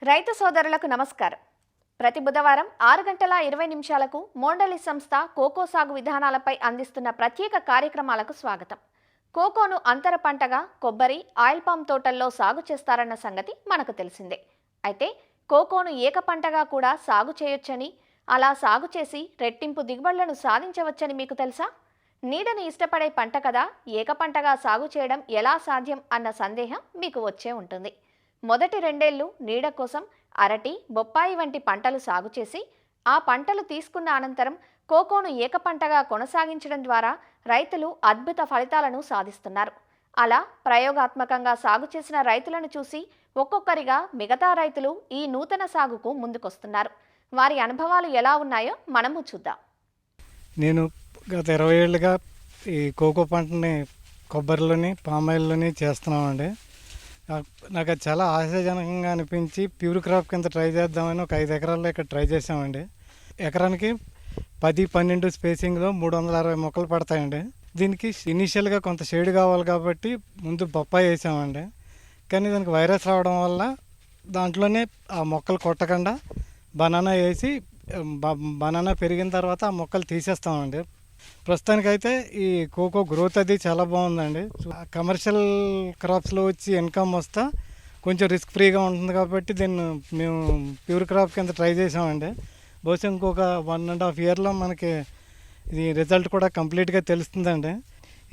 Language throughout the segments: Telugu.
రైతు సోదరులకు నమస్కారం. ప్రతి బుధవారం 6 గంటల 20 నిమిషాలకు మోండలి సంస్థ కోకో సాగు విధానాలపై అందిస్తున్న ప్రత్యేక కార్యక్రమాలకు స్వాగతం. కోకోను అంతర పంటగా కొబ్బరి, ఆయిల్ పామ్ తోటల్లో సాగు చేస్తారన్న సంగతి మనకు తెలిసిందే. అయితే కోకోను ఏక పంటగా కూడా సాగు చేయొచ్చని, అలా సాగు చేసి రెట్టింపు దిగుబడులను సాధించవచ్చని మీకు తెలుసా? నీడని ఇష్టపడే పంట కదా ఏక పంటగా సాగు చేయడం ఎలా సాధ్యం అన్న సందేహం మీకు వచ్చే ఉంటుంది. మొదటి 2 ఏళ్లు నీడ కోసం అరటి, బొప్పాయి వంటి పంటలు సాగు చేసి ఆ పంటలు తీసుకున్న అనంతరం కోకోను ఏక పంటగా కొనసాగించడం ద్వారా రైతులు అద్భుత ఫలితాలను సాధిస్తున్నారు. అలా ప్రయోగాత్మకంగా సాగు చేసిన రైతులను చూసి ఒక్కొక్కరిగా మిగతా రైతులు ఈ నూతన సాగుకు ముందుకొస్తున్నారు. వారి అనుభవాలు ఎలా ఉన్నాయో మనము చూద్దాం. నేను గత 20 ఏళ్ళుగా ఈ కోకో పంటని కొబ్బరిలోని పామాయిల్లోని చేస్తున్నామండి. నాకు అది చాలా ఆశాజనకంగా అనిపించి ప్యూర్ క్రాప్ కింద ట్రై చేద్దామని ఒక 5 ఎకరాల్లో ఇక్కడ ట్రై చేసామండి. ఎకరానికి 10-12 స్పేసింగ్లో 360 మొక్కలు పడతాయండి. దీనికి ఇనీషియల్గా కొంత షేడ్ కావాలి కాబట్టి ముందు బొప్పాయి వేసామండి. కానీ దానికి వైరస్ రావడం వల్ల దాంట్లోనే ఆ మొక్కలు కొట్టకుండా బనానా వేసి బనానా పెరిగిన తర్వాత ఆ మొక్కలు తీసేస్తామండి. ప్రస్తుతానికైతే ఈ కోకో గ్రోత్ అది చాలా బాగుందండి. కమర్షియల్ క్రాప్స్లో వచ్చి ఇన్కమ్ వస్తా కొంచెం రిస్క్ ఫ్రీగా ఉంటుంది కాబట్టి దీన్ని మేము ప్యూర్ క్రాప్ కింద ట్రై చేసామండి. బహుశా ఇంకొక 1.5 ఇయర్లో మనకి ఇది రిజల్ట్ కూడా కంప్లీట్గా తెలుస్తుందండి.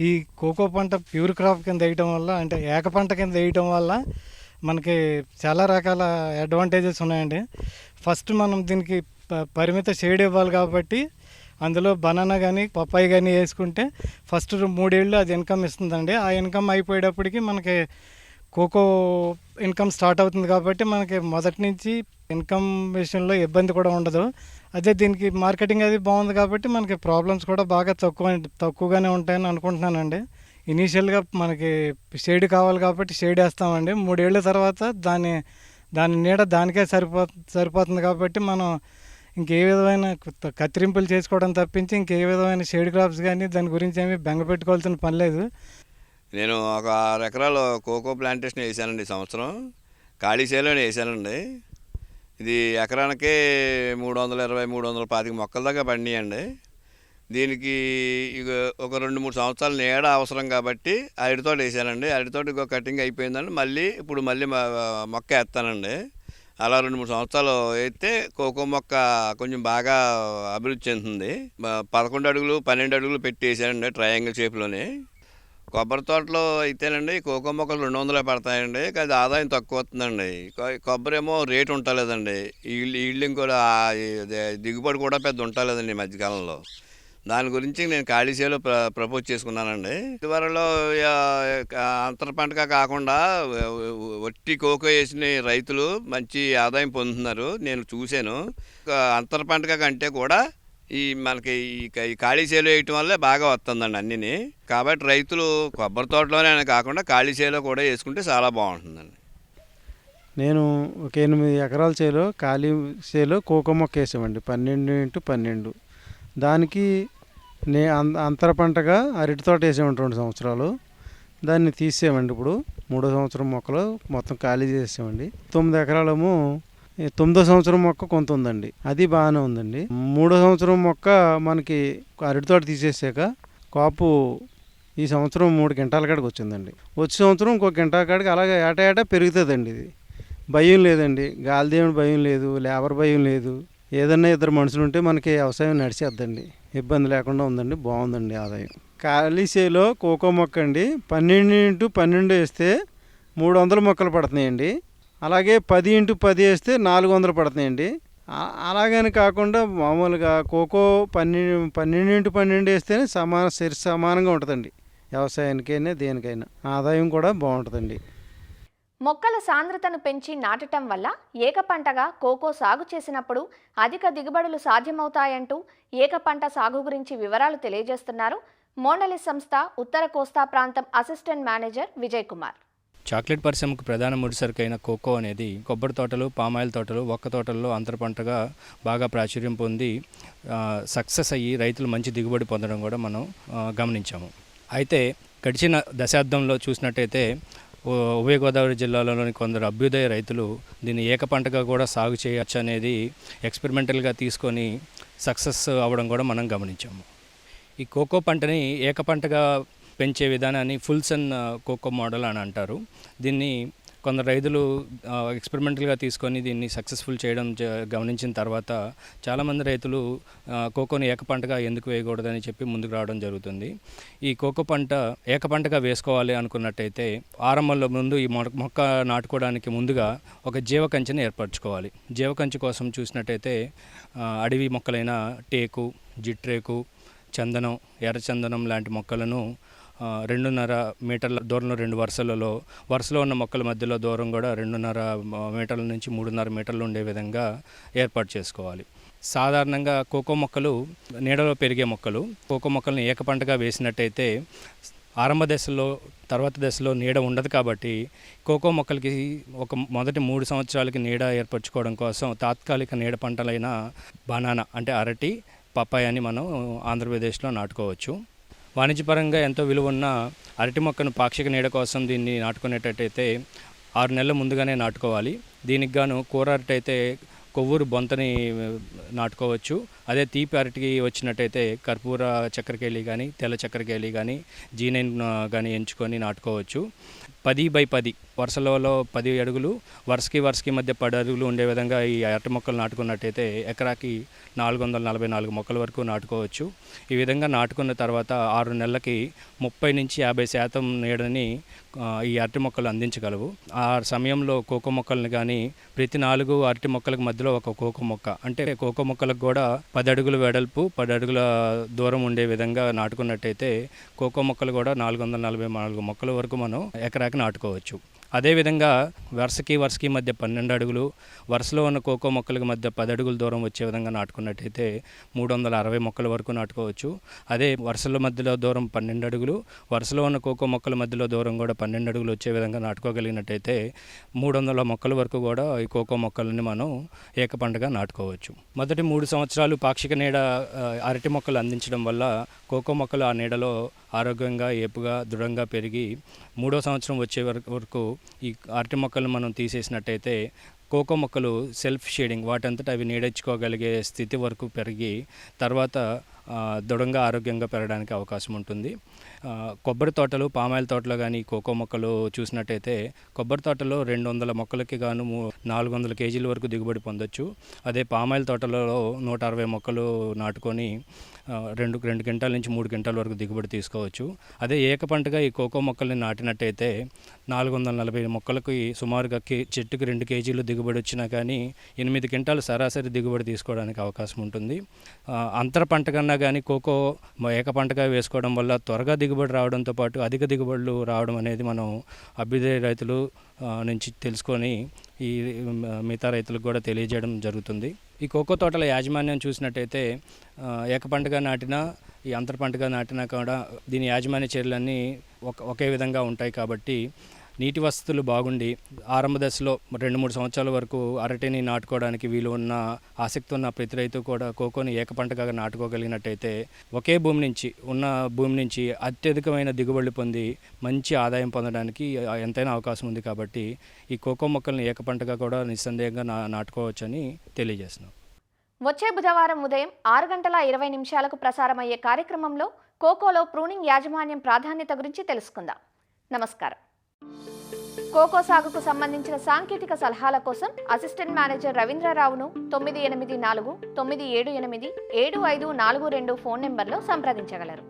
ఈ కోకో పంట ప్యూర్ క్రాప్ కింద వేయటం వల్ల, అంటే ఏక పంట కింద వేయటం వల్ల మనకి చాలా రకాల అడ్వాంటేజెస్ ఉన్నాయండి. ఫస్ట్ మనం దీనికి పరిమిత షేడ్ ఇవ్వాలి కాబట్టి అందులో బనానా కానీ పప్పాయి కానీ వేసుకుంటే ఫస్ట్ 3 ఏళ్ళు అది ఇన్కమ్ ఇస్తుందండి. ఆ ఇన్కమ్ అయిపోయేటప్పటికి మనకి కోకో ఇన్కమ్ స్టార్ట్ అవుతుంది కాబట్టి మనకి మొదటి నుంచి ఇన్కమ్ విషయంలో ఇబ్బంది కూడా ఉండదు. అదే దీనికి మార్కెటింగ్ అది బాగుంది కాబట్టి మనకి ప్రాబ్లమ్స్ కూడా బాగా తక్కువగానే ఉంటాయని అనుకుంటున్నానండి. ఇనీషియల్గా మనకి షేడ్ కావాలి కాబట్టి షేడ్ వేస్తామండి. 3 ఏళ్ళ తర్వాత దాని నీడ దానికే సరిపోతుంది కాబట్టి మనం ఇంకే విధమైన కత్తిరింపులు చేసుకోవడం తప్పించి ఇంకే విధమైన షేడ్ క్రాప్స్ కానీ దాని గురించి ఏమీ బెంగ పెట్టుకోవాల్సిన పని లేదు. నేను ఒక 6 ఎకరాలు కోకో ప్లాంటేషన్ వేసానండి. ఈ సంవత్సరం ఖాళీ చేలోనే వేసానండి. ఇది ఎకరానికి 320-325 మొక్కల దాకా పండియండి. దీనికి ఇక ఒక 2-3 సంవత్సరాలు నీడ అవసరం కాబట్టి అరటితో వేసానండి. అరటితో ఇంకో కటింగ్ అయిపోయిందండి. ఇప్పుడు మళ్ళీ మొక్క వేస్తానండి. అలా 2-3 సంవత్సరాలు అయితే కోకో మొక్క కొంచెం బాగా అభివృద్ధి చెందుతుంది. 11 అడుగులు 12 అడుగులు పెట్టి వేసానండి ట్రయాంగిల్ షేప్లోనే. కొబ్బరి తోటలో అయితేనండి కోకో మొక్కలు 200 పడతాయండి. కానీ ఆదాయం తక్కువ వస్తుందండి. కొబ్బరి ఏమో రేటు ఉంటలేదండి. ఈల్డింగ్ కూడా దిగుబడి కూడా పెద్ద ఉంటలేదండి ఈ మధ్యకాలంలో. దాని గురించి నేను ఖాళీ చేలో ప్రపోజ్ చేసుకున్నానండి. ఇదివరలో అంతర పంటగా కాకుండా వట్టి కోకో వేసిన రైతులు మంచి ఆదాయం పొందుతున్నారు, నేను చూశాను. అంతర పంటగా కంటే కూడా మనకి ఈ ఖాళీ చేలో వేయటం వల్లే బాగా వస్తుందండి అన్నిని. కాబట్టి రైతులు కొబ్బరి తోటలోనే కాకుండా ఖాళీ చేలో కూడా వేసుకుంటే చాలా బాగుంటుందండి. నేను ఒక 8 ఎకరాల చేలో ఖాళీ చేలో కోకో మొక్క వేసామండి. 12x12. దానికి అంతర పంటగా అరటి తోట వేసామండి 2 సంవత్సరాలు. దాన్ని తీసేయమండి. ఇప్పుడు 3వ సంవత్సరం మొక్కలు మొత్తం ఖాళీ చేసామండి. 9 ఎకరాలేమో 9వ సంవత్సరం మొక్క కొంత ఉందండి, అది బాగానే ఉందండి. 3వ సంవత్సరం మొక్క మనకి అరటి తోట తీసేసాక కాపు ఈ సంవత్సరం 3 క్వింటాల కాడికి వచ్చిందండి. వచ్చే సంవత్సరం ఇంకో క్వింటాల కాడికి అలాగే ఏటా పెరుగుతుందండి. ఇది భయం లేదండి, గాలిదేవుని భయం లేదు, లేబర్ భయం లేదు. ఏదన్నా 2 మనుషులు ఉంటే మనకి వ్యవసాయం నడిచేద్దండి, ఇబ్బంది లేకుండా ఉందండి. బాగుందండి ఆదాయం. ఖాళీ చేలో కోకో మొక్క అండి 12x12 వేస్తే 300 మొక్కలు పడుతున్నాయండి. అలాగే 10x10 వేస్తే 400 పడుతున్నాయండి. అలాగని కాకుండా మామూలుగా కోకో 12x12 వేస్తేనే సమానంగా ఉంటుందండి. వ్యవసాయానికైనా దేనికైనా ఆదాయం కూడా బాగుంటుందండి. మొక్కల సాంద్రతను పెంచి నాటటం వల్ల ఏక పంటగా కోకో సాగు చేసినప్పుడు అధిక దిగుబడులు సాధ్యమవుతాయంటూ ఏక పంట సాగు గురించి వివరాలు తెలియజేస్తున్నారు మోండలి సంస్థ ఉత్తర కోస్తా ప్రాంతం assistant manager Vijay Kumar. Chocolate పరిశ్రమకు ప్రధాన ముడిసరుకైన కోకో అనేది కొబ్బరి తోటలు, పామాయిల్ తోటలు, ఒక్క తోటల్లో అంతర పంటగా బాగా ప్రాచుర్యం పొంది సక్సెస్ అయ్యి రైతులు మంచి దిగుబడి పొందడం కూడా మనం గమనించాము. అయితే గడిచిన దశాబ్దంలో చూసినట్టయితే ఉభయ గోదావరి జిల్లాలోని కొందరు అభ్యుదయ రైతులు దీన్ని ఏకపంటగా కూడా సాగు చేయవచ్చు అనేది ఎక్స్పెరిమెంటల్గా తీసుకొని సక్సెస్ అవ్వడం కూడా మనం గమనించాము. ఈ కోకో పంటని ఏకపంటగా పెంచే విధానాన్ని ఫుల్ సన్ కోకో మోడల్ అని అంటారు. దీన్ని కొందరు రైతులు ఎక్స్పెరిమెంటల్గా తీసుకొని దీన్ని సక్సెస్ఫుల్ చేయడం గమనించిన తర్వాత చాలామంది రైతులు కోకోని ఏకపంటగా ఎందుకు వేయకూడదని చెప్పి ముందుకు రావడం జరుగుతుంది. ఈ కోకో పంట ఏకపంటగా వేసుకోవాలి అనుకున్నట్టయితే ఆరంభంలో ముందు ఈ మొక్క నాటుకోవడానికి ముందుగా ఒక జీవకంచెని ఏర్పరచుకోవాలి. జీవకంచె కోసం చూసినట్టయితే అడవి మొక్కలైన టేకు, జిట్రేకు, చందనం, ఎర్రచందనం లాంటి మొక్కలను 2.5 మీటర్ల దూరంలో 2 వరుసలో ఉన్న మొక్కల మధ్యలో దూరం కూడా 2.5 మీటర్ల నుంచి 3.5 మీటర్లు ఉండే విధంగా ఏర్పాటు చేసుకోవాలి. సాధారణంగా కోకో మొక్కలు నీడలో పెరిగే మొక్కలు. కోకో మొక్కలను ఏకపంటగా వేసినట్టయితే ఆరంభ దశలో, తర్వాత దశలో నీడ ఉండదు కాబట్టి కోకో మొక్కలకి మొదటి 3 సంవత్సరాలకి నీడ ఏర్పరచుకోవడం కోసం తాత్కాలిక నీడ పంటలైన బనానా అంటే అరటి, పపాయాని మనం ఆంధ్రప్రదేశ్లో నాటుకోవచ్చు. వాణిజ్యపరంగా ఎంతో విలువ ఉన్న అరటి మొక్కను పాక్షిక నీడ కోసం దీన్ని నాటుకునేటట్టయితే 6 నెలల ముందుగానే నాటుకోవాలి. దీనికి గాను కూర అరటి అయితే కొవ్వూరు బొంతని నాటుకోవచ్చు. అదే తీపి అరటికి వచ్చినట్టయితే కర్పూర చక్కెరకేళి కానీ, తెల్ల చక్కెరకేళి కానీ, G9 కానీ ఎంచుకొని నాటుకోవచ్చు. 10x10 వరుసలలో 10 అడుగులు, వరుసకి మధ్య 10 అడుగులు ఉండే విధంగా ఈ అరటి మొక్కలు నాటుకున్నట్టయితే ఎకరాకి 444 మొక్కల వరకు నాటుకోవచ్చు. ఈ విధంగా నాటుకున్న తర్వాత 6 నెలలకి 30 నుంచి 50% నీడని ఈ అరటి మొక్కలు అందించగలవు. ఆ సమయంలో కోకో మొక్కలను కానీ ప్రతి 4 అరటి మొక్కలకు మధ్యలో ఒక కోకో మొక్క, అంటే కోకో మొక్కలకు కూడా 10 అడుగుల వెడల్పు, 10 అడుగుల దూరం ఉండే విధంగా నాటుకున్నట్టయితే కోకో మొక్కలు కూడా 444 మొక్కల వరకు మనం ఎకరాకి నాటుకోవచ్చు. అదేవిధంగా వరుసకి మధ్య 12 అడుగులు, వరుసలో ఉన్న కోకో మొక్కలకు మధ్య 10 అడుగుల దూరం వచ్చే విధంగా నాటుకున్నట్టయితే 360 మొక్కల వరకు నాటుకోవచ్చు. అదే వరుసల మధ్యలో దూరం 12 అడుగులు, వరుసలో ఉన్న కోకో మొక్కల మధ్యలో దూరం కూడా 12 అడుగులు వచ్చే విధంగా నాటుకోగలిగినట్టయితే 300 మొక్కల వరకు కూడా ఈ కోకో మొక్కలని మనం ఏకపంటగా నాటుకోవచ్చు. మొదటి 3 సంవత్సరాలు పాక్షిక నీడ అరటి మొక్కలు అందించడం వల్ల కోకో మొక్కలు ఆ నీడలో ఆరోగ్యంగా, ఏపుగా, దృఢంగా పెరిగి 3వ సంవత్సరం వచ్చే వరకు ఈ అరటి మొక్కలను మనం తీసేసినట్టయితే కోకో మొక్కలు సెల్ఫ్ షేడింగ్ వాటంతటా అవి నీడెచ్చుకోగలిగే స్థితి వరకు పెరిగి తర్వాత దృఢంగా, ఆరోగ్యంగా పెరగడానికి అవకాశం ఉంటుంది. కొబ్బరి తోటలు, పామాయిల్ తోటలో కానీ కోకో మొక్కలు చూసినట్టయితే కొబ్బరి తోటలో 200 మొక్కలకి గాను 400 కేజీల వరకు దిగుబడి పొందొచ్చు. అదే పామాయిల్ తోటలలో 160 మొక్కలు నాటుకొని 2 క్వింటాల నుంచి 3 క్వింటాల వరకు దిగుబడి తీసుకోవచ్చు. అదే ఏకపంటగా ఈ కోకో మొక్కల్ని నాటినట్టయితే 440 మొక్కలకి సుమారుగా చెట్టుకి 2 కేజీలు దిగుబడి వచ్చినా కానీ 8 క్వింటాలు సరాసరి దిగుబడి తీసుకోవడానికి అవకాశం ఉంటుంది. అంతర పంట కన్నా కానీ కోకో ఏకపంటగా వేసుకోవడం వల్ల త్వరగా దిగుబడి రావడంతో పాటు అధిక దిగుబడులు రావడం అనేది మనం అభ్యుదయ రైతులు నుంచి తెలుసుకొని ఈ మిగతా రైతులకు కూడా తెలియజేయడం జరుగుతుంది. ఈ కోకో తోటల యాజమాన్యం చూసినట్టయితే ఏకపంటగా నాటినా, ఈ అంతర పంటగా నాటినా కూడా దీని యాజమాన్య చర్యలన్నీ ఒకే విధంగా ఉంటాయి కాబట్టి నీటి వసతులు బాగుండి ఆరంభ దశలో 2-3 సంవత్సరాల వరకు అరటిని నాటుకోవడానికి వీలు ఉన్న ఆసక్తి ఉన్న ప్రతి రైతు కూడా కోకోని ఏకపంటగా నాటుకోగలిగినట్టయితే ఒకే భూమి నుంచి అత్యధికమైన దిగుబడులు పొంది మంచి ఆదాయం పొందడానికి ఎంతైనా అవకాశం ఉంది. కాబట్టి ఈ కోకో మొక్కల్ని ఏకపంటగా కూడా నిస్సందేహంగా నాటుకోవచ్చని తెలియజేస్తున్నాం. వచ్చే బుధవారం ఉదయం 6:20 ప్రసారమయ్యే కార్యక్రమంలో కోకోలో ప్రూనింగ్ యాజమాన్యం ప్రాధాన్యత గురించి తెలుసుకుందాం. నమస్కారం. కోకో సాగుకు సంబంధించిన సాంకేతిక సలహాల కోసం అసిస్టెంట్ మేనేజర్ రవీంద్రరావును 984 978 7542 ఫోన్ నెంబర్లో సంప్రదించగలరు.